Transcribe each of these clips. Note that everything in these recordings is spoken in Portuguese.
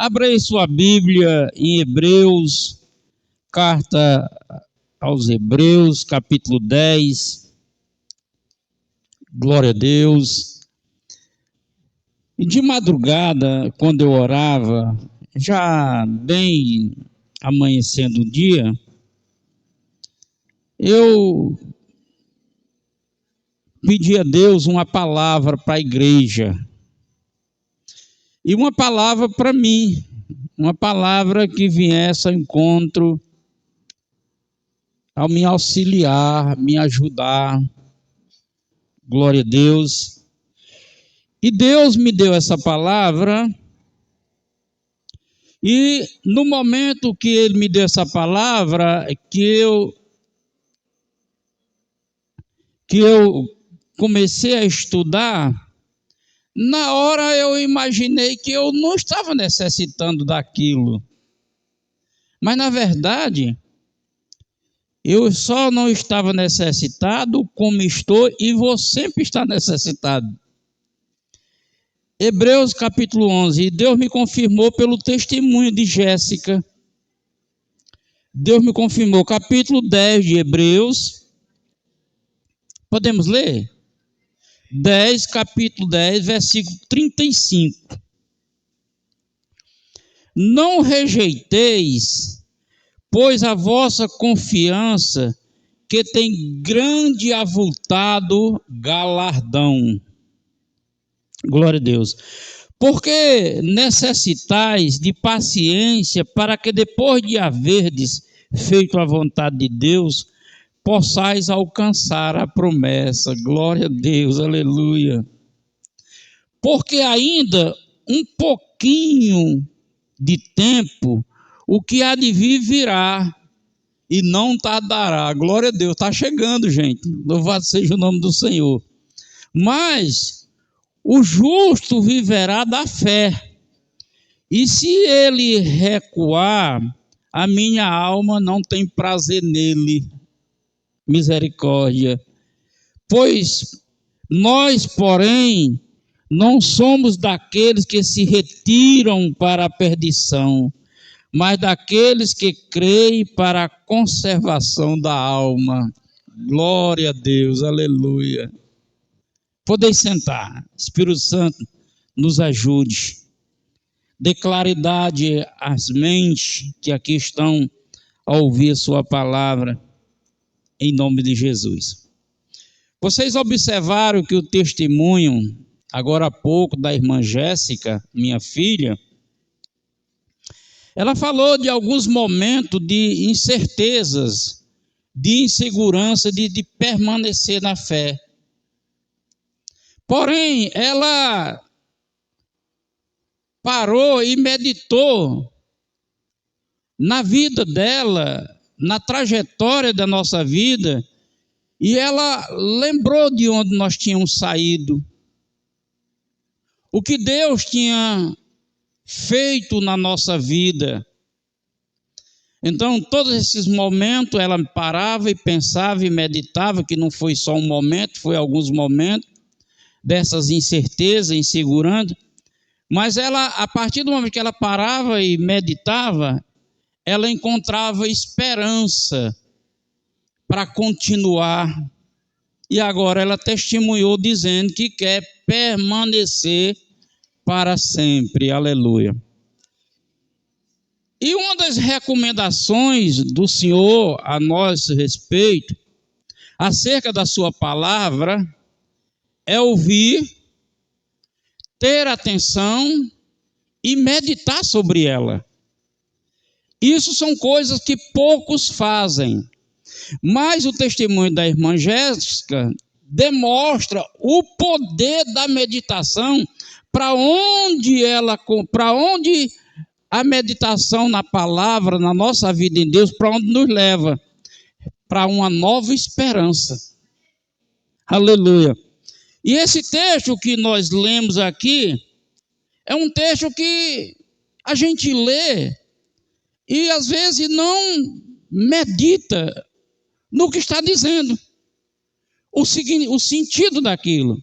Abra aí sua Bíblia em Hebreus, carta aos Hebreus, capítulo 10. Glória a Deus. E de madrugada, quando eu orava, já bem amanhecendo o dia, eu pedi a Deus uma palavra para a igreja. E uma palavra para mim, uma palavra que viesse ao encontro, ao me auxiliar, me ajudar. Glória a Deus. E Deus me deu essa palavra, e no momento que Ele me deu essa palavra, que eu comecei a estudar, na hora eu imaginei que eu não estava necessitando daquilo. Mas na verdade, eu só não estava necessitado como estou, e vou sempre estar necessitado. Hebreus capítulo 11, e Deus me confirmou pelo testemunho de Jéssica. Deus me confirmou, capítulo 10 de Hebreus. Podemos ler? 10, capítulo 10, versículo 35. Não rejeiteis, pois a vossa confiança, que tem grande avultado galardão. Glória a Deus. Porque necessitais de paciência, para que depois de haverdes feito a vontade de Deus, possais alcançar a promessa. Glória a Deus, aleluia. Porque ainda um pouquinho de tempo, o que há de vir virá, e não tardará. Glória a Deus, está chegando, gente. Louvado seja o nome do Senhor. Mas o justo viverá da fé, e se ele recuar, a minha alma não tem prazer nele. Misericórdia. Pois nós, porém, não somos daqueles que se retiram para a perdição, mas daqueles que creem para a conservação da alma. Glória a Deus, aleluia. Podeis sentar. Espírito Santo, nos ajude. Dê claridade às mentes que aqui estão a ouvir a sua palavra, em nome de Jesus. Vocês observaram que o testemunho, agora há pouco, da irmã Jéssica, minha filha, ela falou de alguns momentos de incertezas, de insegurança, de permanecer na fé. Porém, ela parou e meditou na vida dela, na trajetória da nossa vida, e ela lembrou de onde nós tínhamos saído, o que Deus tinha feito na nossa vida. Então, todos esses momentos, ela parava e pensava e meditava, que não foi só um momento, foi alguns momentos dessas incertezas, insegurança, mas ela, a partir do momento que ela parava e meditava, ela encontrava esperança para continuar. E agora ela testemunhou dizendo que quer permanecer para sempre. Aleluia. E uma das recomendações do Senhor a nosso respeito, acerca da sua palavra, é ouvir, ter atenção e meditar sobre ela. Isso são coisas que poucos fazem. Mas o testemunho da irmã Jéssica demonstra o poder da meditação, para onde a meditação na palavra, na nossa vida em Deus, para onde nos leva? Para uma nova esperança. Aleluia. E esse texto que nós lemos aqui, é um texto que a gente lê e às vezes não medita no que está dizendo, o sentido daquilo.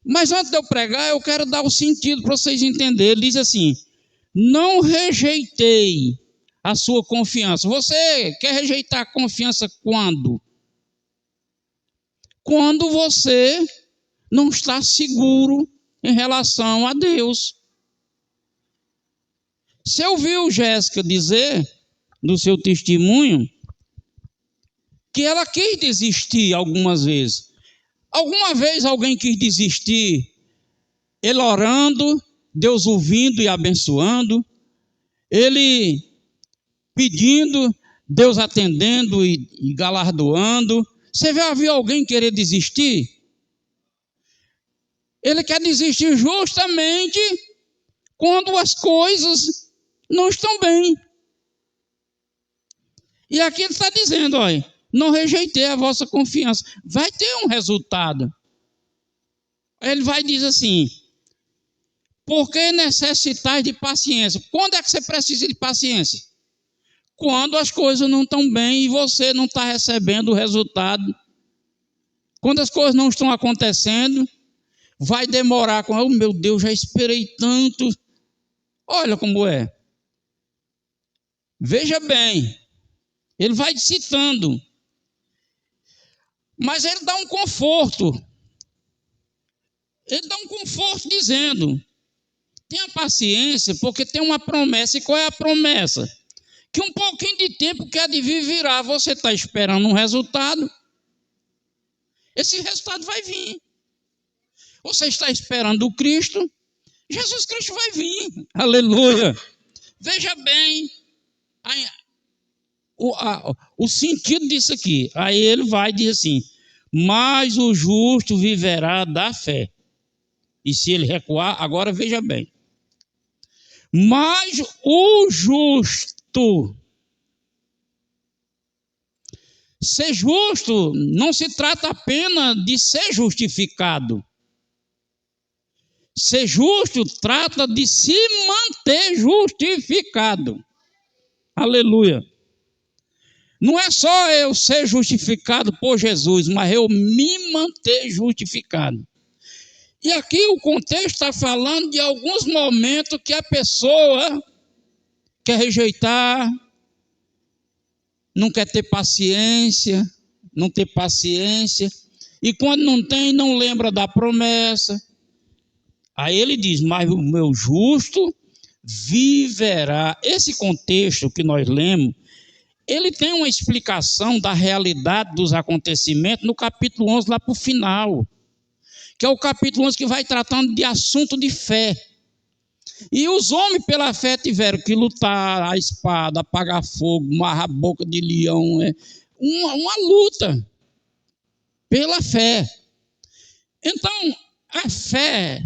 Mas antes de eu pregar, eu quero dar o sentido para vocês entenderem. Ele diz assim: não rejeitei a sua confiança. Você quer rejeitar a confiança quando? Quando você não está seguro em relação a Deus. Você ouviu Jéssica dizer, no seu testemunho, que ela quis desistir algumas vezes. Alguma vez alguém quis desistir, ele orando, Deus ouvindo e abençoando, ele pedindo, Deus atendendo e galardoando. Você já viu alguém querer desistir? Ele quer desistir justamente quando as coisas não estão bem. E aqui ele está dizendo, olha, não rejeitei a vossa confiança. Vai ter um resultado. Ele vai dizer assim, porque necessitais de paciência. Quando é que você precisa de paciência? Quando as coisas não estão bem e você não está recebendo o resultado. Quando as coisas não estão acontecendo, vai demorar. Oh, meu Deus, já esperei tanto. Olha como é. Veja bem, ele vai citando. Mas ele dá um conforto. Ele dá um conforto dizendo, tenha paciência, porque tem uma promessa. E qual é a promessa? Que um pouquinho de tempo que há de vir virá. Você está esperando um resultado. Esse resultado vai vir. Você está esperando o Cristo. Jesus Cristo vai vir. Aleluia. Veja bem o sentido disso aqui. Aí ele vai dizer assim, mas o justo viverá da fé. E se ele recuar, agora veja bem. Mas o justo. Ser justo não se trata apenas de ser justificado. Ser justo trata de se manter justificado. Aleluia. Não é só eu ser justificado por Jesus, mas eu me manter justificado. E aqui o contexto está falando de alguns momentos que a pessoa quer rejeitar, não quer ter paciência, e quando não tem, não lembra da promessa. Aí ele diz, mas o meu justo viverá. Esse contexto que nós lemos, ele tem uma explicação da realidade dos acontecimentos no capítulo 11, lá para o final, que é o capítulo 11 que vai tratando de assunto de fé. E os homens pela fé tiveram que lutar a espada, apagar fogo, amarrar a boca de leão, uma luta pela fé. Então, a fé,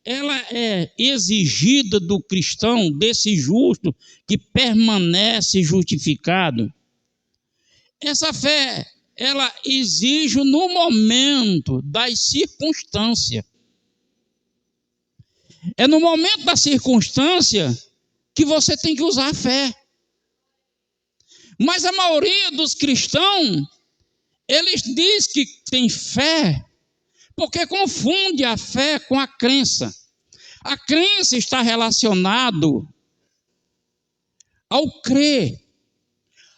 ela é exigida do cristão, desse justo que permanece justificado. Essa fé, ela exige no momento das circunstâncias. É no momento da circunstância que você tem que usar a fé. Mas a maioria dos cristãos, eles dizem que tem fé porque confunde a fé com a crença. A crença está relacionado ao crer.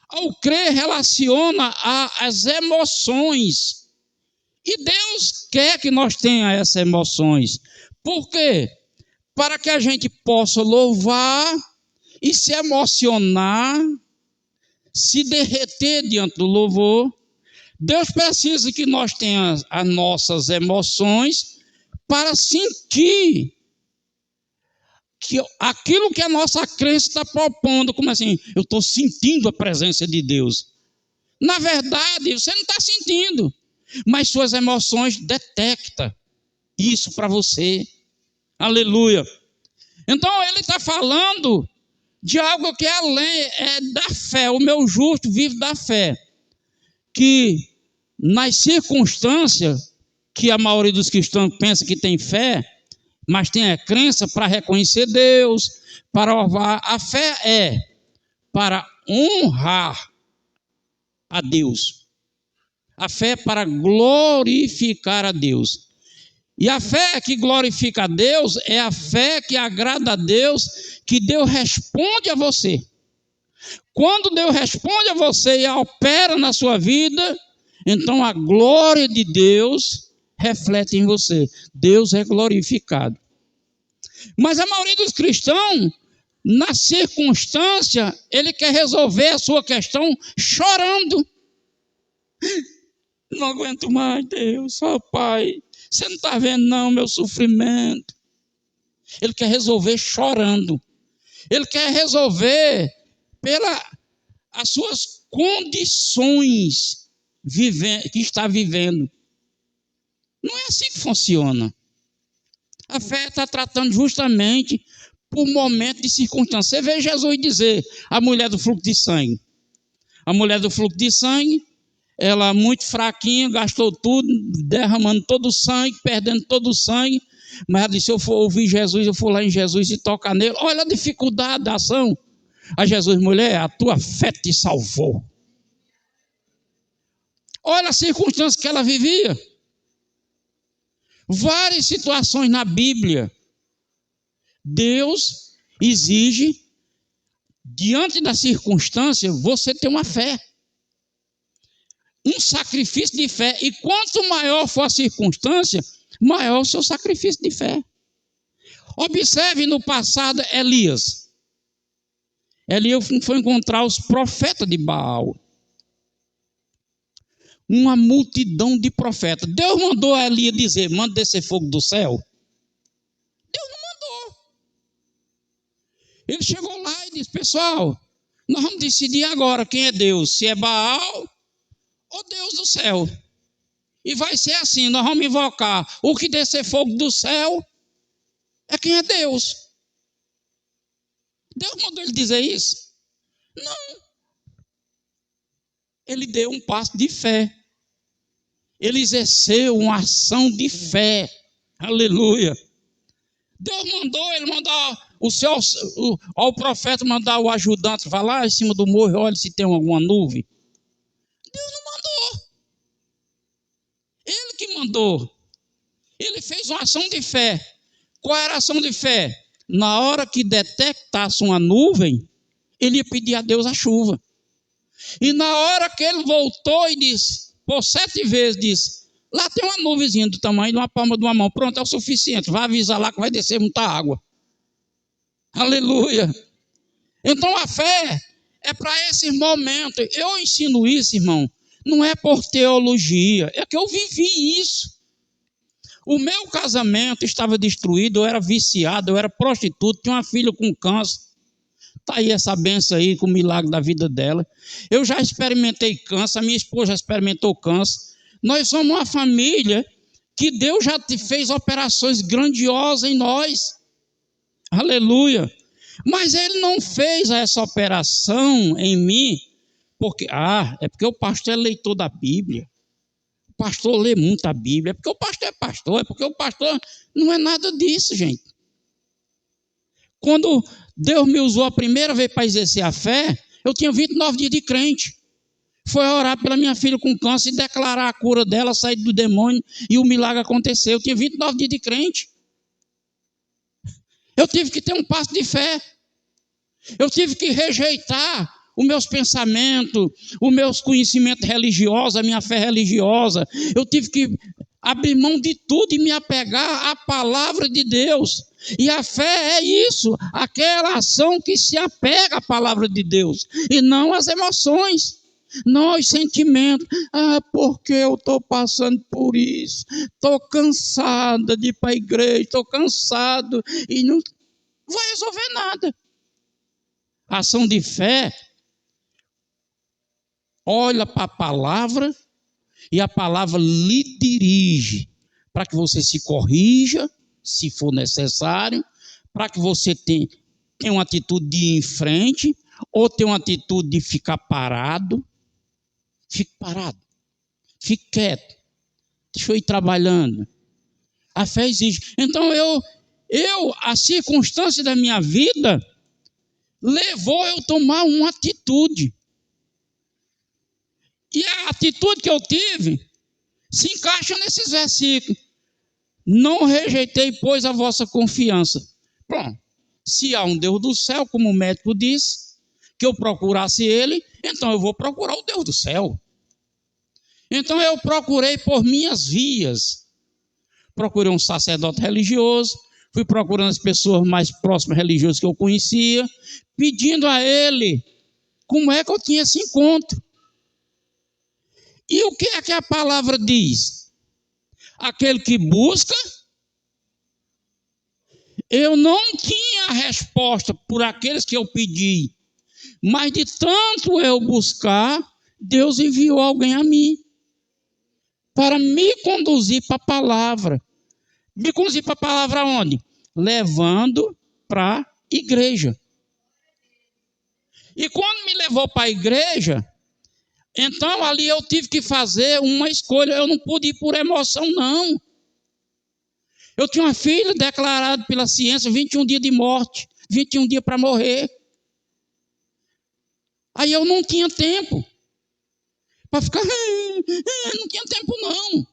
Ao crer relaciona às emoções. E Deus quer que nós tenhamos essas emoções. Por quê? Para que a gente possa louvar e se emocionar, se derreter diante do louvor. Deus precisa que nós tenhamos as nossas emoções para sentir que aquilo que a nossa crença está propondo, como assim, eu estou sentindo a presença de Deus. Na verdade, você não está sentindo, mas suas emoções detectam isso para você. Aleluia. Então ele está falando de algo que é além da fé. O meu justo vive da fé. Que nas circunstâncias que a maioria dos cristãos pensa que tem fé, mas tem a crença para reconhecer Deus, para honrar. A fé é para honrar a Deus. A fé é para glorificar a Deus. E a fé que glorifica a Deus é a fé que agrada a Deus, que Deus responde a você. Quando Deus responde a você e opera na sua vida, então a glória de Deus reflete em você. Deus é glorificado. Mas a maioria dos cristãos, na circunstância, ele quer resolver a sua questão chorando. Não aguento mais, Deus, ó Pai, você não está vendo não meu sofrimento. Ele quer resolver chorando. Ele quer resolver pelas suas condições que está vivendo. Não é assim que funciona. A fé está tratando justamente por momento de circunstância. Você vê Jesus dizer, a mulher do fluxo de sangue. A mulher do fluxo de sangue, ela muito fraquinha, gastou tudo, derramando todo o sangue, perdendo todo o sangue. Mas ela disse, se eu for ouvir Jesus, eu for lá em Jesus e tocar nele. Olha a dificuldade da ação. A Jesus, mulher, a tua fé te salvou. Olha a circunstância que ela vivia. Várias situações na Bíblia. Deus exige, diante da circunstância, você ter uma fé. Um sacrifício de fé. E quanto maior for a circunstância, maior o seu sacrifício de fé. Observe no passado Elias. Elias foi encontrar os profetas de Baal. Uma multidão de profetas. Deus mandou a Elias dizer, manda descer fogo do céu. Deus não mandou. Ele chegou lá e disse, pessoal, nós vamos decidir agora quem é Deus, se é Baal ou Deus do céu. E vai ser assim, nós vamos invocar o que descer fogo do céu é quem é Deus. Deus mandou ele dizer isso? Não. Ele deu um passo de fé. Ele exerceu uma ação de fé. Aleluia. Deus mandou, ele mandou ao profeta mandar o ajudante, vai lá em cima do morro, olha se tem alguma nuvem. Deus não mandou. Ele que mandou. Ele fez uma ação de fé. Qual era a ação de fé? Na hora que detectasse uma nuvem, ele ia pedir a Deus a chuva. E na hora que ele voltou e disse, por 7 vezes, disse, lá tem uma nuvenzinha do tamanho de uma palma de uma mão. Pronto, é o suficiente. Vai avisar lá que vai descer muita água. Aleluia. Então a fé é para esse momento. Eu ensino isso, irmão. Não é por teologia. É que eu vivi isso. O meu casamento estava destruído. Eu era viciado, eu era prostituto. Tinha uma filha com câncer. Está aí essa benção aí com o milagre da vida dela. Eu já experimentei câncer. A minha esposa já experimentou câncer. Nós somos uma família que Deus já fez operações grandiosas em nós. Aleluia. Mas Ele não fez essa operação em mim, porque, é porque o pastor é leitor da Bíblia. O pastor lê muito a Bíblia. É porque o pastor é pastor. É porque o pastor não é nada disso, gente. Quando Deus me usou a primeira vez para exercer a fé, eu tinha 29 dias de crente. Foi orar pela minha filha com câncer e declarar a cura dela, sair do demônio, e o milagre aconteceu. Eu tinha 29 dias de crente. Eu tive que ter um passo de fé. Eu tive que rejeitar os meus pensamentos, os meus conhecimentos religiosos, a minha fé religiosa. Eu tive que abrir mão de tudo e me apegar à palavra de Deus. E a fé é isso, aquela ação que se apega à palavra de Deus, e não às emoções. Não aos sentimentos. Porque eu estou passando por isso. Estou cansada de ir para a igreja. Estou cansado. E não vai resolver nada. A ação de fé olha para a palavra e a palavra lhe dirige para que você se corrija, se for necessário, para que você tenha uma atitude de ir em frente ou tenha uma atitude de ficar parado. Fique parado, fique quieto, deixa eu ir trabalhando. A fé exige. Então a circunstância da minha vida levou eu a tomar uma atitude. E a atitude que eu tive se encaixa nesses versículos. Não rejeitei, pois, a vossa confiança. Pronto. Se há um Deus do céu, como o médico disse, que eu procurasse ele, então eu vou procurar o Deus do céu. Então eu procurei por minhas vias. Procurei um sacerdote religioso, fui procurando as pessoas mais próximas religiosas que eu conhecia, pedindo a ele como é que eu tinha esse encontro. E o que é que a palavra diz? Aquele que busca, eu não tinha a resposta por aqueles que eu pedi, mas de tanto eu buscar, Deus enviou alguém a mim para me conduzir para a palavra. Me conduzir para a palavra onde? Levando para a igreja. E quando me levou para a igreja, então ali eu tive que fazer uma escolha. Eu não pude ir por emoção, não. Eu tinha uma filha declarada pela ciência, 21 dias de morte, 21 dias para morrer. Aí eu não tinha tempo para ficar, não tinha tempo não.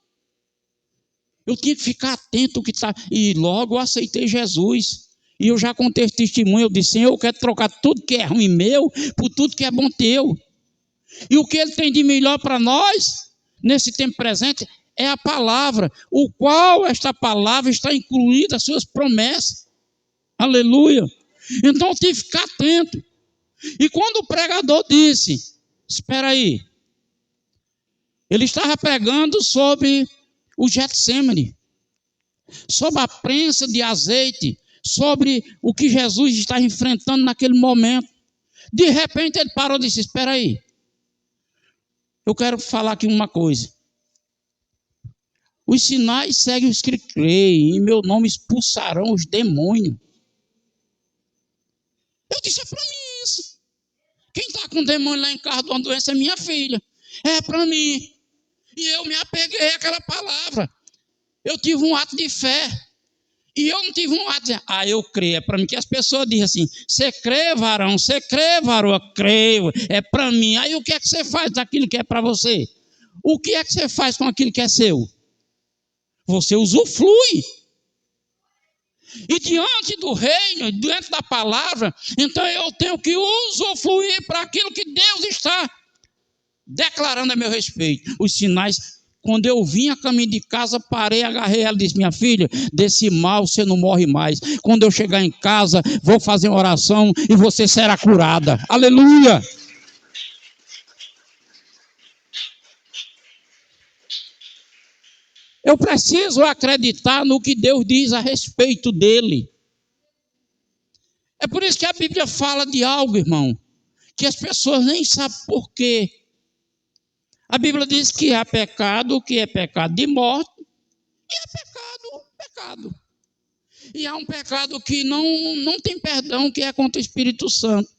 Eu tinha que ficar atento ao que está. E logo eu aceitei Jesus. E eu já contei esse testemunho, eu disse, Senhor, eu quero trocar tudo que é ruim meu por tudo que é bom teu. E o que ele tem de melhor para nós, nesse tempo presente, é a palavra, o qual esta palavra está incluída as suas promessas. Aleluia. Então eu tive que ficar atento. E quando o pregador disse, espera aí, ele estava pregando sobre o Getsemane, sobre a prensa de azeite, sobre o que Jesus estava enfrentando naquele momento. De repente ele parou e disse, espera aí, eu quero falar aqui uma coisa. Os sinais seguem os que creem, em meu nome expulsarão os demônios. Eu disse, é para mim isso. Quem está com demônio lá em casa de uma doença é minha filha. É para mim. E eu me apeguei àquela palavra. Eu tive um ato de fé. E eu não tive um ato de... eu creio. É para mim que as pessoas dizem assim, você crê, varão? Você crê, varoa? Creio. É para mim. Aí o que é que você faz daquilo que é para você? O que é que você faz com aquilo que é seu? Você usufrui. E diante do reino, diante da palavra, então eu tenho que usufruir para aquilo que Deus está declarando a meu respeito. Os sinais, quando eu vim a caminho de casa, parei, agarrei ela e disse, minha filha, desse mal você não morre mais. Quando eu chegar em casa, vou fazer uma oração e você será curada. Aleluia! Eu preciso acreditar no que Deus diz a respeito dele. É por isso que a Bíblia fala de algo, irmão, que as pessoas nem sabem por quê. A Bíblia diz que há pecado, que é pecado de morte, e é pecado. E há um pecado que não tem perdão, que é contra o Espírito Santo.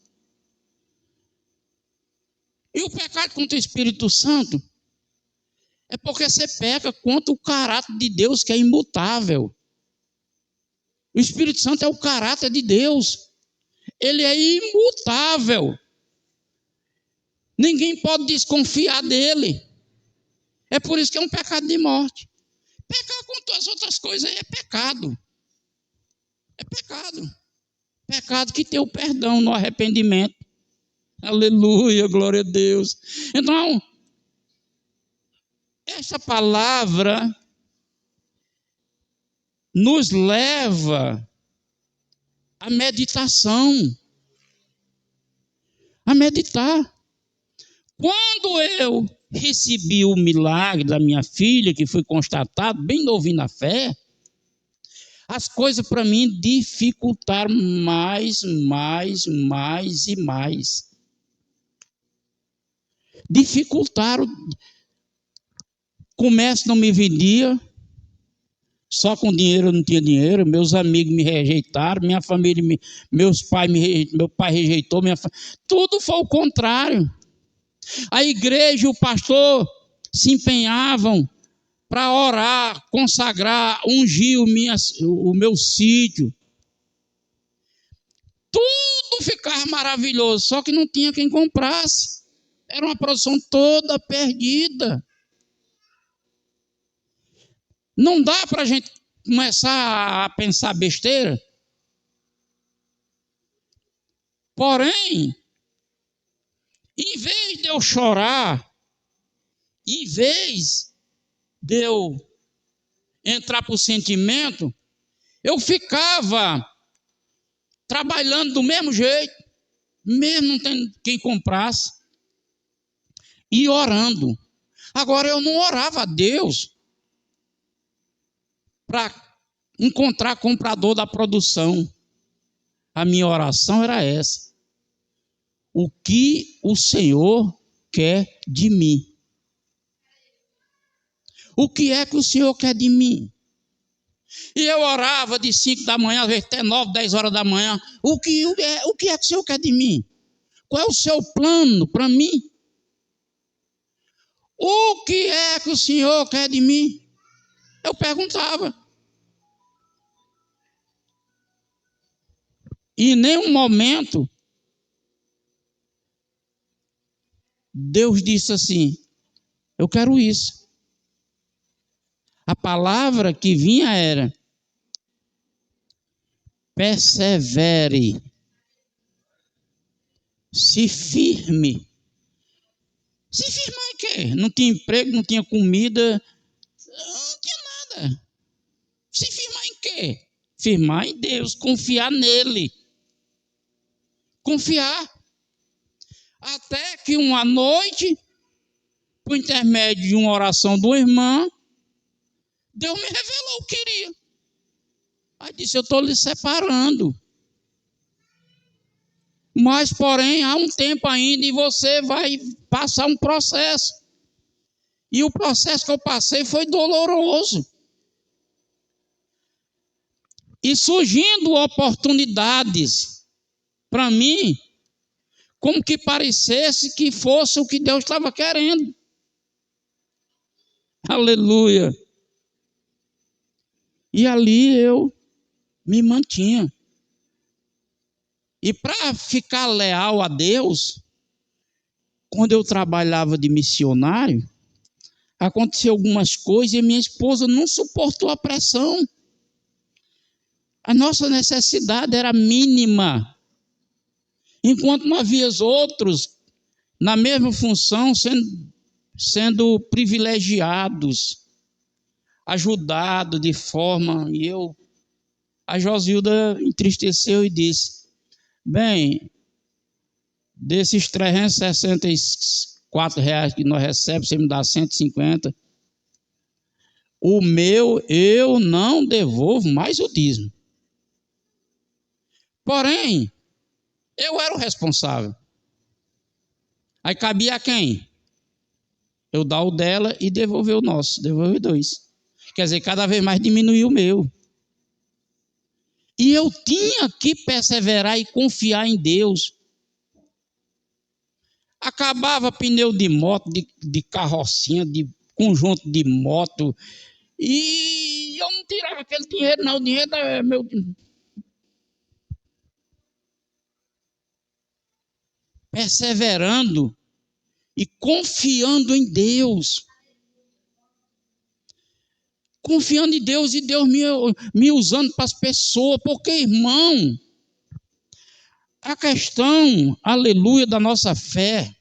E o pecado contra o Espírito Santo é porque você peca contra o caráter de Deus, que é imutável. O Espírito Santo é o caráter de Deus. Ele é imutável. Ninguém pode desconfiar dele. É por isso que é um pecado de morte. Pecar com todas as outras coisas é pecado. É pecado. Pecado que tem o perdão no arrependimento. Aleluia, glória a Deus. Então, essa palavra nos leva à meditação. A meditar. Quando eu recebi o milagre da minha filha, que foi constatado, bem novinho na fé, as coisas para mim dificultaram mais e mais. Dificultaram. Comércio não me vendia, só com dinheiro eu não tinha dinheiro, meus amigos me rejeitaram, minha família, meu pai rejeitou, tudo foi o contrário. A igreja, o pastor se empenhavam para orar, consagrar, ungir o meu sítio. Tudo ficava maravilhoso, só que não tinha quem comprasse. Era uma produção toda perdida. Não dá para a gente começar a pensar besteira. Porém, em vez de eu chorar, em vez de eu entrar para o sentimento, eu ficava trabalhando do mesmo jeito, mesmo não tendo quem comprasse, e orando. Agora, eu não orava a Deus para encontrar comprador da produção. A minha oração era essa: o que o Senhor quer de mim? O que é que o Senhor quer de mim? E eu orava de 5 da manhã, às vezes até 9, 10 horas da manhã. O que é que o Senhor quer de mim? Qual é o seu plano para mim? O que é que o Senhor quer de mim? Eu perguntava. E em nenhum momento Deus disse assim: eu quero isso. A palavra que vinha era: persevere, se firme. Se firmar em quê? Não tinha emprego, não tinha comida, não tinha nada. Se firmar em quê? Firmar em Deus, confiar nele. Confiar. Até que uma noite, por intermédio de uma oração do irmão, Deus me revelou o que queria. Aí disse: eu estou lhe separando. Mas, porém, há um tempo ainda e você vai passar um processo. E o processo que eu passei foi doloroso. E surgindo oportunidades para mim, como que parecesse que fosse o que Deus estava querendo. Aleluia. E ali eu me mantinha. E para ficar leal a Deus, quando eu trabalhava de missionário, aconteceu algumas coisas e minha esposa não suportou a pressão. A nossa necessidade era mínima. Enquanto não havia outros na mesma função sendo privilegiados, ajudados de forma... E a Josilda entristeceu e disse: bem, desses R$ 364 que nós recebemos, você me dá 150. O meu, eu não devolvo mais o dízimo. Porém, eu era o responsável. Aí cabia a quem? Eu dar o dela e devolver o nosso, devolver 2. Quer dizer, cada vez mais diminuiu o meu. E eu tinha que perseverar e confiar em Deus. Acabava pneu de moto, de carrocinha, de conjunto de moto. E eu não tirava aquele dinheiro, não. O dinheiro é meu. Perseverando e confiando em Deus. Confiando em Deus e Deus me usando para as pessoas. Porque, irmão, a questão, aleluia, da nossa fé.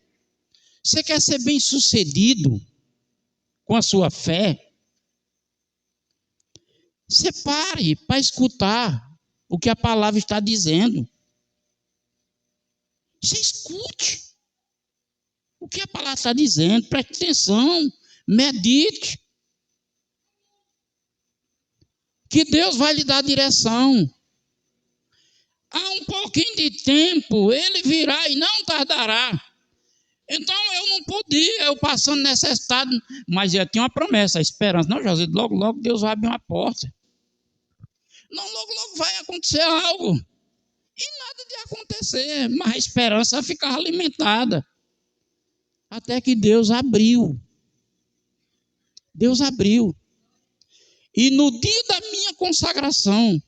Você quer ser bem sucedido com a sua fé? Você pare para escutar o que a palavra está dizendo. Você escute o que a palavra está dizendo. Preste atenção, medite. Que Deus vai lhe dar direção. Há um pouquinho de tempo, ele virá e não tardará. Então eu não podia, eu passando necessidade, mas eu tinha uma promessa, a esperança. Não, José, logo, logo Deus vai abrir uma porta. Não, logo, logo vai acontecer algo. E nada de acontecer, mas a esperança ficava alimentada. Até que Deus abriu. Deus abriu. E no dia da minha consagração,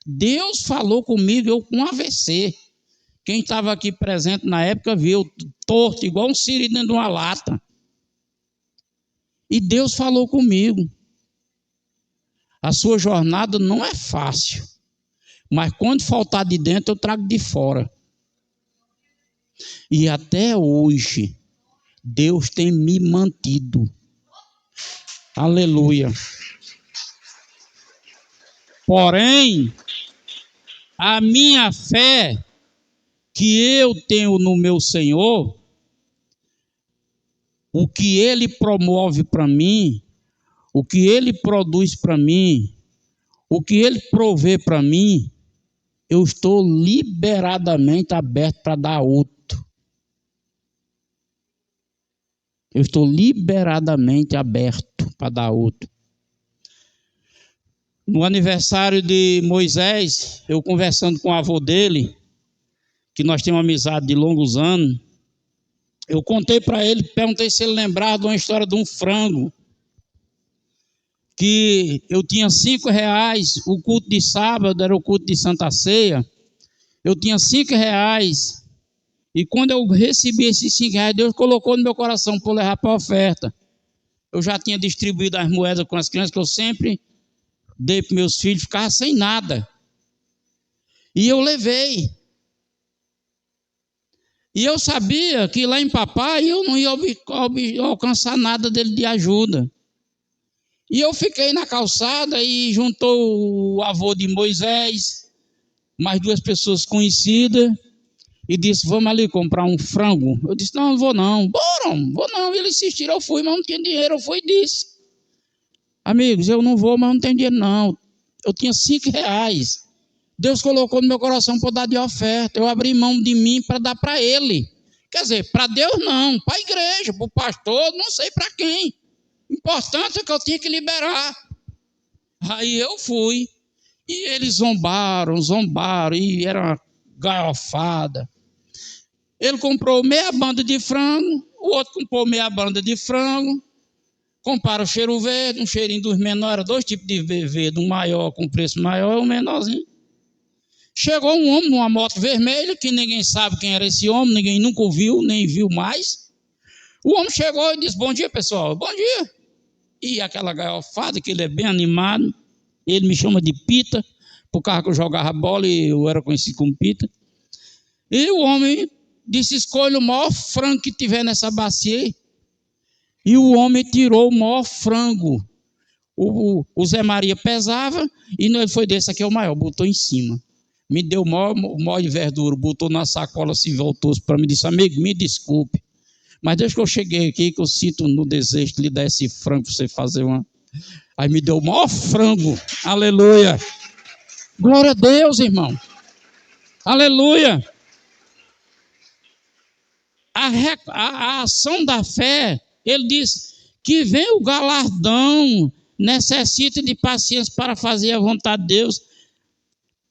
Deus falou comigo, eu com AVC. Quem estava aqui presente na época viu, torto, igual um siri dentro de uma lata. E Deus falou comigo. A sua jornada não é fácil, mas quando faltar de dentro, eu trago de fora. E até hoje, Deus tem me mantido. Aleluia. Porém, a minha fé que eu tenho no meu Senhor, o que Ele promove para mim, o que Ele produz para mim, o que Ele provê para mim, eu estou liberadamente aberto para dar outro. Eu estou liberadamente aberto para dar outro. No aniversário de Moisés, eu conversando com o avô dele, que nós temos uma amizade de longos anos, eu contei para ele, perguntei se ele lembrava de uma história de um frango, que eu tinha R$5, o culto de sábado era o culto de Santa Ceia, eu tinha R$5, e quando eu recebi esses R$5, Deus colocou no meu coração para levar para a oferta. Eu já tinha distribuído as moedas com as crianças, que eu sempre dei para meus filhos, ficava sem nada. E eu levei. E eu sabia que lá em papai eu não ia alcançar nada dele de ajuda. E eu fiquei na calçada e juntou o avô de Moisés, mais 2 pessoas conhecidas, e disse, vamos ali comprar um frango. Eu disse, não vou não. Bora, vou não. Eles insistiram, eu fui, mas não tinha dinheiro. Eu fui e disse, amigos, eu não vou, mas não tenho dinheiro não. Eu tinha R$5. Deus colocou no meu coração para dar de oferta. Eu abri mão de mim para dar para ele. Quer dizer, para Deus não, para a igreja, para o pastor, não sei para quem. O importante é que eu tinha que liberar. Aí eu fui. E eles zombaram, e era uma garrafada. Ele comprou meia banda de frango, o outro comprou meia banda de frango. Compraram o cheiro verde, um cheirinho dos menores, 2 tipos de verde, um maior com preço maior e um menorzinho. Chegou um homem numa moto vermelha, que ninguém sabe quem era esse homem, ninguém nunca ouviu, nem viu mais. O homem chegou e disse, bom dia pessoal, bom dia. E aquela garrafada, que ele é bem animado, ele me chama de Pita, por causa que eu jogava bola e eu era conhecido como Pita. E o homem disse, escolha o maior frango que tiver nessa bacia. E o homem tirou o maior frango. O Zé Maria pesava e ele foi desse aqui é o maior, botou em cima. Me deu o maior de verdura, botou na sacola assim, voltou para mim e disse, amigo, me desculpe, mas desde que eu cheguei aqui, que eu sinto no desejo de lhe dar esse frango para você fazer uma... Aí me deu o maior frango, aleluia. Glória a Deus, irmão. Aleluia. A ação da fé, ele diz que vem o galardão, necessita de paciência para fazer a vontade de Deus,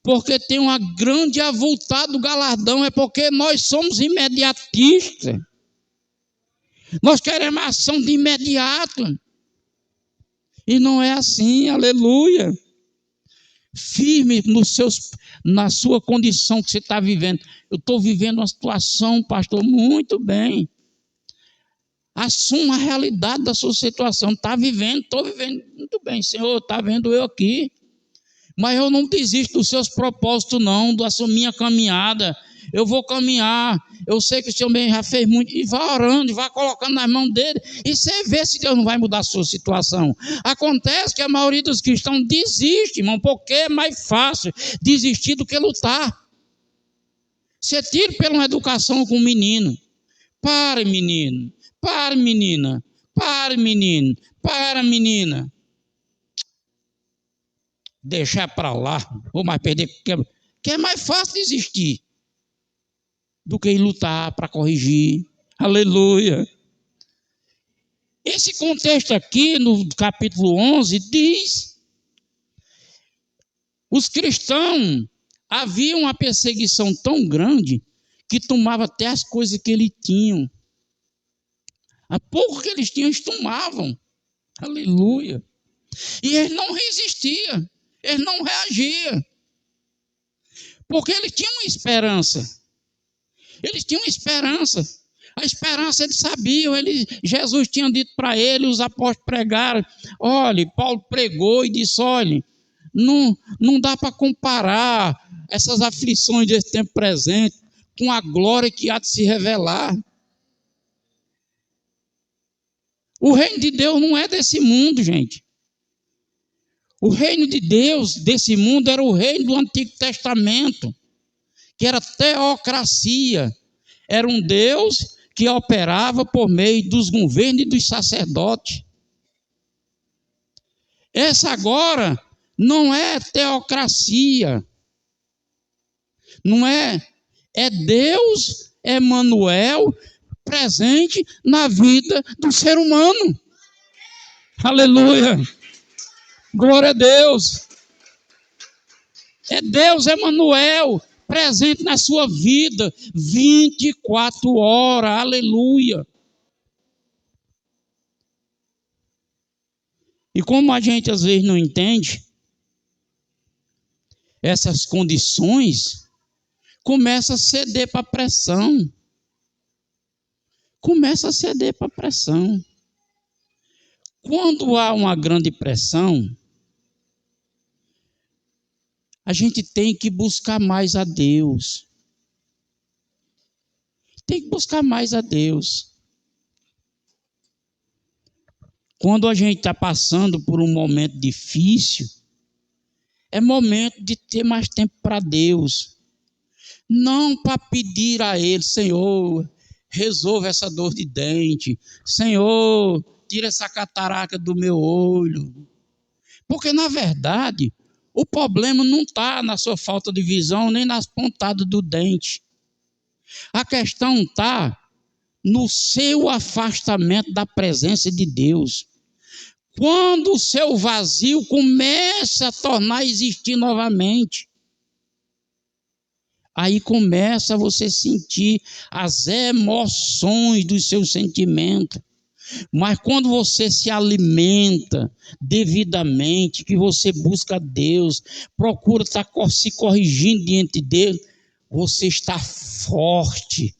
porque tem uma grande avultada do galardão, é porque nós somos imediatistas. Nós queremos ação de imediato. E não é assim, aleluia. Firme na sua condição que você está vivendo. Eu estou vivendo uma situação, pastor, muito bem. Assuma a realidade da sua situação. Está vivendo, estou vivendo muito bem. Senhor, está vendo eu aqui. Mas eu não desisto dos seus propósitos, não, da sua minha caminhada. Eu vou caminhar. Eu sei que o Senhor bem já fez muito. E vai orando, e vai colocando nas mãos dele. E você vê se Deus não vai mudar a sua situação. Acontece que a maioria dos cristãos desiste, irmão, porque é mais fácil desistir do que lutar. Você tira pela uma educação com o menino. Pare, menino. Pare, menina. Pare, menino. Para, menina. Deixar para lá, ou mais perder, que é mais fácil desistir do que lutar para corrigir. Aleluia. Esse contexto aqui, no capítulo 11, diz: os cristãos havia uma perseguição tão grande que tomava até as coisas que eles tinham. A pouco que eles tinham, eles tomavam. Aleluia. E eles não resistiam. Eles não reagiam. Porque eles tinham uma esperança. Eles tinham esperança. A esperança eles sabiam, Jesus tinha dito para ele, os apóstolos pregaram. Olha, Paulo pregou e disse, olha, não dá para comparar essas aflições desse tempo presente com a glória que há de se revelar. O reino de Deus não é desse mundo, gente. O reino de Deus desse mundo era o reino do Antigo Testamento, que era teocracia. Era um Deus que operava por meio dos governos e dos sacerdotes. Essa agora não é teocracia. Não é. É Deus, Emanuel, presente na vida do ser humano. Aleluia. Glória a Deus. É Deus, Emanuel, presente na sua vida 24 horas. Aleluia. E como a gente às vezes não entende essas condições, começa a ceder para a pressão. Começa a ceder para a pressão. Quando há uma grande pressão, a gente tem que buscar mais a Deus. Tem que buscar mais a Deus. Quando a gente está passando por um momento difícil, é momento de ter mais tempo para Deus. Não para pedir a Ele, Senhor, resolva essa dor de dente. Senhor, tira essa catarata do meu olho. Porque, na verdade, o problema não está na sua falta de visão, nem nas pontadas do dente. A questão está no seu afastamento da presença de Deus. Quando o seu vazio começa a tornar a existir novamente, aí começa você a sentir as emoções dos seus sentimentos. Mas quando você se alimenta devidamente, que você busca Deus, procura estar se corrigindo diante dele, você está forte.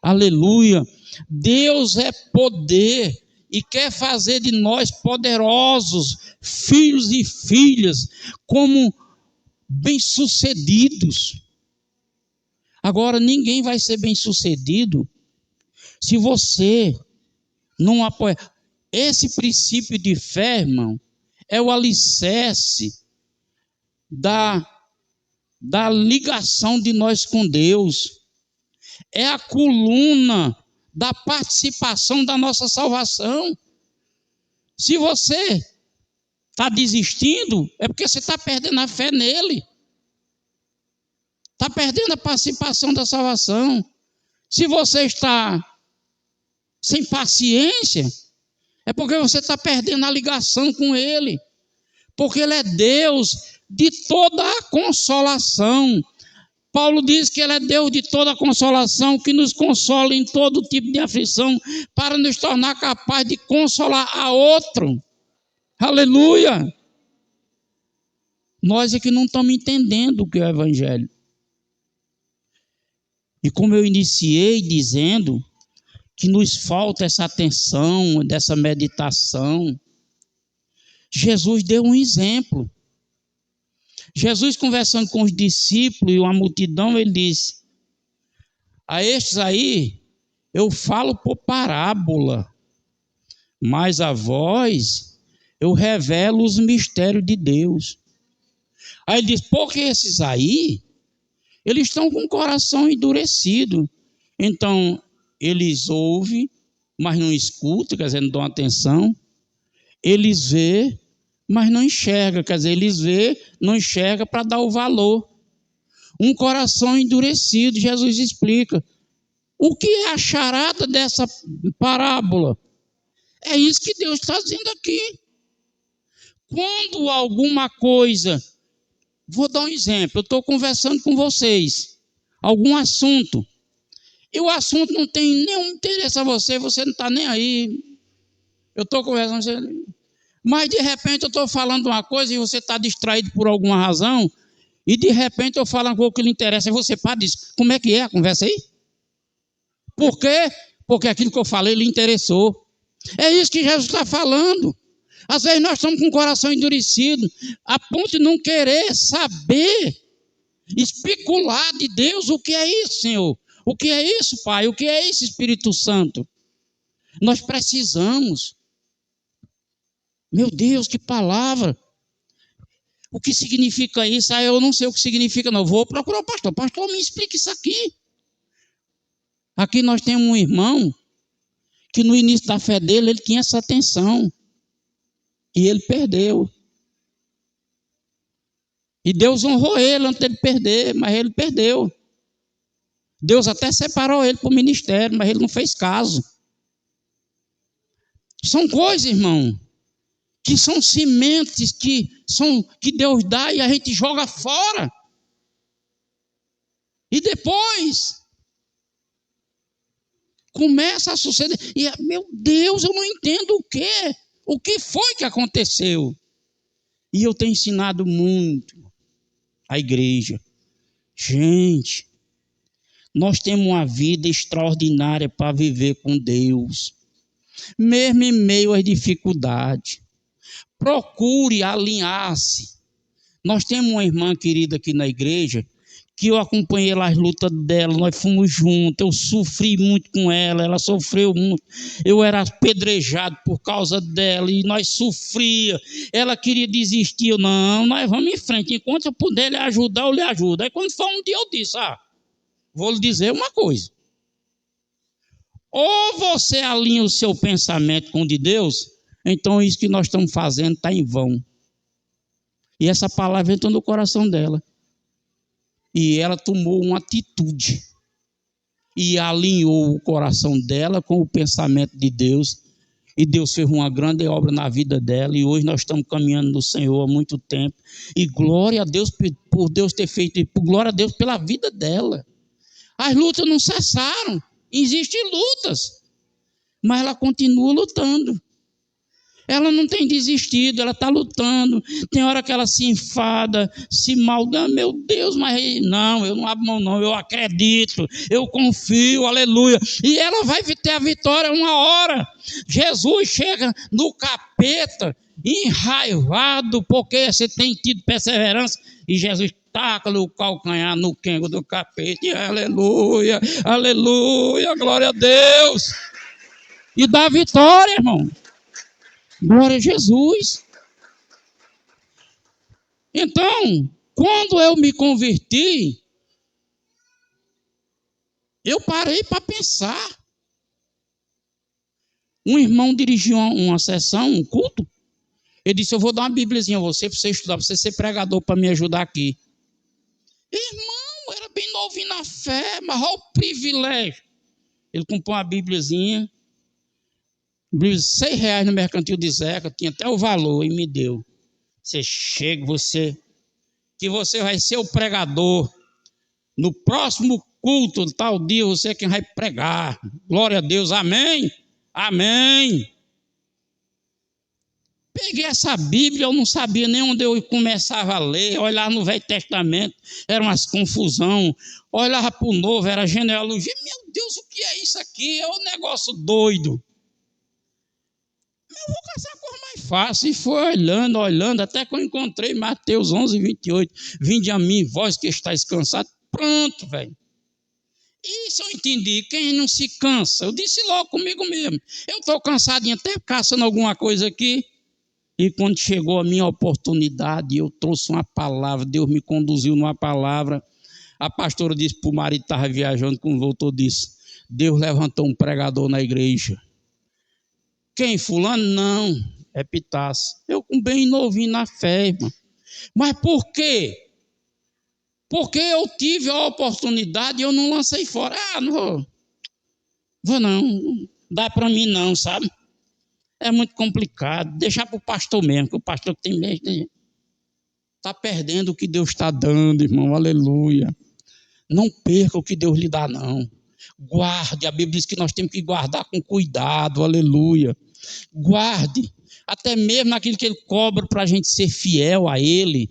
Aleluia. Deus é poder e quer fazer de nós poderosos, filhos e filhas, como bem-sucedidos. Agora, ninguém vai ser bem-sucedido se você não apoia. Esse princípio de fé, irmão, é o alicerce da ligação de nós com Deus. É a coluna da participação da nossa salvação. Se você está desistindo, é porque você está perdendo a fé nele. Está perdendo a participação da salvação. Se você está sem paciência, é porque você está perdendo a ligação com ele. Porque ele é Deus de toda a consolação. Paulo diz que ele é Deus de toda a consolação, que nos consola em todo tipo de aflição, para nos tornar capazes de consolar a outro. Aleluia! Nós é que não estamos entendendo o que é o Evangelho. E como eu iniciei dizendo que nos falta essa atenção, dessa meditação, Jesus deu um exemplo. Jesus, conversando com os discípulos e uma multidão, ele disse: a estes aí eu falo por parábola, mas a vós eu revelo os mistérios de Deus. Aí ele diz: porque esses aí, eles estão com o coração endurecido. Então, eles ouvem, mas não escutam, quer dizer, não dão atenção. Eles veem, mas não enxerga, quer dizer, eles vê, não enxerga para dar o valor. Um coração endurecido, Jesus explica. O que é a charada dessa parábola? É isso que Deus está dizendo aqui. Quando alguma coisa, vou dar um exemplo, eu estou conversando com vocês, algum assunto, e o assunto não tem nenhum interesse a você, você não está nem aí, eu estou conversando, mas de repente eu estou falando uma coisa e você está distraído por alguma razão, e de repente eu falo uma coisa que lhe interessa, e você para e diz: como é que é a conversa aí? Por quê? porque aquilo que eu falei lhe interessou. É isso que Jesus está falando. Às vezes nós estamos com o coração endurecido, a ponto de não querer saber, especular de Deus. O que é isso, Senhor? O que é isso, Pai? O que é isso, Espírito Santo? Nós precisamos. Meu Deus, que palavra! O que significa isso? Eu não sei o que significa, não. Vou procurar o pastor. Pastor, me explica isso aqui. Aqui nós temos um irmão que no início da fé dele, ele tinha essa atenção. E ele perdeu. E Deus honrou ele antes dele perder, mas ele perdeu. Deus até separou ele para o ministério, mas ele não fez caso. São coisas, irmão, que são sementes que Deus dá e a gente joga fora. E depois começa a suceder. E, meu Deus, eu não entendo o quê. O que foi que aconteceu? E eu tenho ensinado muito a igreja. Gente, nós temos uma vida extraordinária para viver com Deus. Mesmo em meio às dificuldades. Procure alinhar-se. Nós temos uma irmã querida aqui na igreja, que eu acompanhei as lutas dela, nós fomos juntos, eu sofri muito com ela, ela sofreu muito, eu era apedrejado por causa dela, e nós sofríamos, ela queria desistir, eu, não, nós vamos em frente, enquanto eu puder lhe ajudar, eu lhe ajudo. Aí quando foi um dia eu disse, vou lhe dizer uma coisa, ou você alinha o seu pensamento com o de Deus, então isso que nós estamos fazendo está em vão. E essa palavra entrou no coração dela. E ela tomou uma atitude e alinhou o coração dela com o pensamento de Deus. E Deus fez uma grande obra na vida dela. E hoje nós estamos caminhando no Senhor há muito tempo. E glória a Deus por Deus ter feito, e glória a Deus pela vida dela. As lutas não cessaram. Existem lutas. Mas ela continua lutando. Ela não tem desistido, ela está lutando. Tem hora que ela se enfada, se malda. Meu Deus, mas não, eu não abro mão não, eu acredito, eu confio, aleluia. E ela vai ter a vitória uma hora. Jesus chega no capeta, enraivado, porque você tem tido perseverança. E Jesus taca-lhe o calcanhar no quengo do capeta. E aleluia, aleluia, glória a Deus. E dá vitória, irmão. Glória a Jesus. Então, quando eu me converti, eu parei para pensar. Um irmão dirigiu uma sessão, um culto. Ele disse, eu vou dar uma bíbliazinha a você, para você estudar, para você ser pregador, para me ajudar aqui. Irmão, era bem novinho na fé, mas olha o privilégio. Ele comprou uma bíbliazinha, R$6 no mercantil de Zeca, tinha até o valor, e me deu. Você chega, que você vai ser o pregador. No próximo culto, tal dia, você é quem vai pregar. Glória a Deus, amém? Amém. Peguei essa Bíblia, eu não sabia nem onde eu começava a ler. Olhava no Velho Testamento, era umas confusão. Olhava para o Novo, era genealogia. Meu Deus, o que é isso aqui? É um negócio doido. Eu vou caçar a coisa mais fácil. E foi olhando, até que eu encontrei Mateus 11:28. Vinde a mim, vós que estáis cansados. Pronto, velho. Isso eu entendi. Quem não se cansa? Eu disse logo comigo mesmo. Eu estou cansadinho, até caçando alguma coisa aqui. E quando chegou a minha oportunidade, eu trouxe uma palavra. Deus me conduziu numa palavra. A pastora disse para o marido que estava viajando, quando voltou, disse: Deus levantou um pregador na igreja. Quem? Fulano? Não, é Pitácio. Eu bem novinho na fé, irmão. Mas por quê? Porque eu tive a oportunidade e eu não lancei fora. Não vou não, dá para mim não, sabe? É muito complicado. Deixar para o pastor mesmo, que o pastor que tem mesmo está perdendo o que Deus está dando, irmão, aleluia. Não perca o que Deus lhe dá, não. Guarde, a Bíblia diz que nós temos que guardar com cuidado, aleluia. Guarde, até mesmo naquilo que Ele cobra para a gente ser fiel a Ele.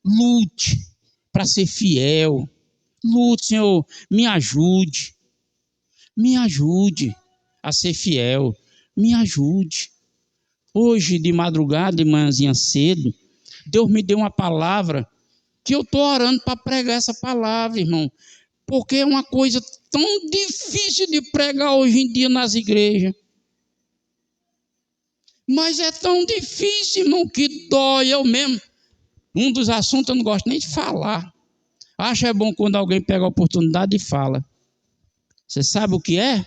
Lute para ser fiel. Lute, Senhor, me ajude. Me ajude a ser fiel. Me ajude. Hoje, de madrugada, de manhãzinha cedo, Deus me deu uma palavra que eu estou orando para pregar essa palavra, irmão. Porque é uma coisa tão difícil de pregar hoje em dia nas igrejas. Mas é tão difícil, irmão, que dói. Eu mesmo, um dos assuntos eu não gosto nem de falar. Acho é bom quando alguém pega a oportunidade e fala. Você sabe o que é?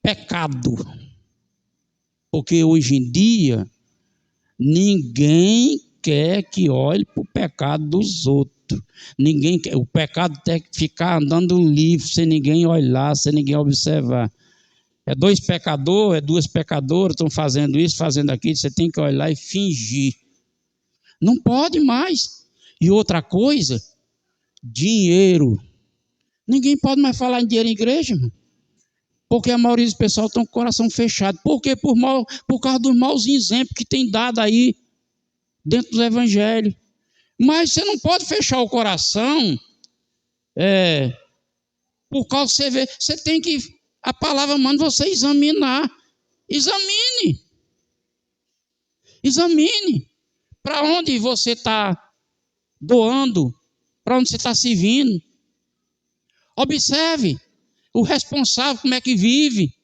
Pecado. Porque hoje em dia, ninguém quer que olhe para o pecado dos outros. Ninguém quer. O pecado tem que ficar andando livre, sem ninguém olhar, sem ninguém observar. É dois pecadores, é duas pecadoras, estão fazendo isso, fazendo aquilo, você tem que olhar e fingir. Não pode mais. E outra coisa, dinheiro. Ninguém pode mais falar em dinheiro em igreja, irmão. Porque a maioria dos pessoal estão com o coração fechado. Por quê? Por causa dos maus exemplos que tem dado aí dentro do evangelho. Mas você não pode fechar o coração por causa que você vê. Você tem que, a palavra manda você examinar. Examine. Examine. Para onde você está doando? Para onde você está servindo? Observe o responsável, como é que vive.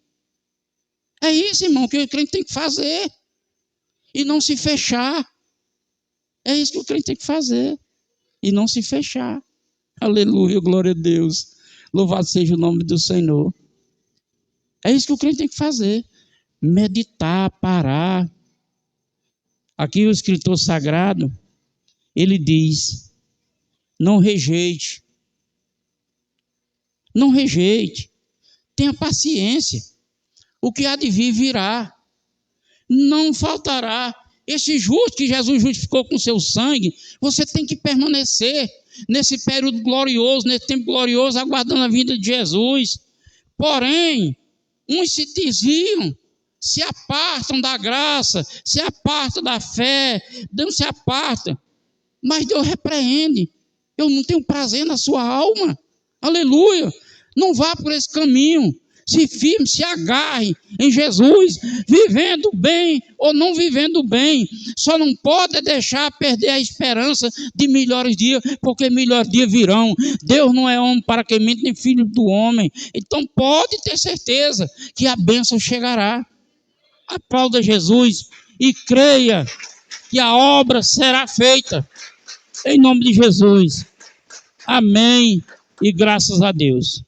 É isso, irmão, que o crente tem que fazer. E não se fechar. É isso que o crente tem que fazer. E não se fechar. Aleluia, glória a Deus. Louvado seja o nome do Senhor. É isso que o crente tem que fazer. Meditar, parar. Aqui o escritor sagrado, ele diz, não rejeite. Não rejeite. Tenha paciência. O que há de vir virá. Não faltará. Esse justo que Jesus justificou com seu sangue, você tem que permanecer nesse período glorioso, nesse tempo glorioso, aguardando a vinda de Jesus. Porém, uns se desviam, se apartam da graça, se apartam da fé, Deus se aparta. Mas Deus repreende. Eu não tenho prazer na sua alma. Aleluia. Não vá por esse caminho. Se firme, se agarre em Jesus, vivendo bem ou não vivendo bem. Só não pode deixar perder a esperança de melhores dias, porque melhores dias virão. Deus não é homem para que mente, nem filho do homem. Então pode ter certeza que a bênção chegará. Aplauda Jesus e creia que a obra será feita. Em nome de Jesus. Amém e graças a Deus.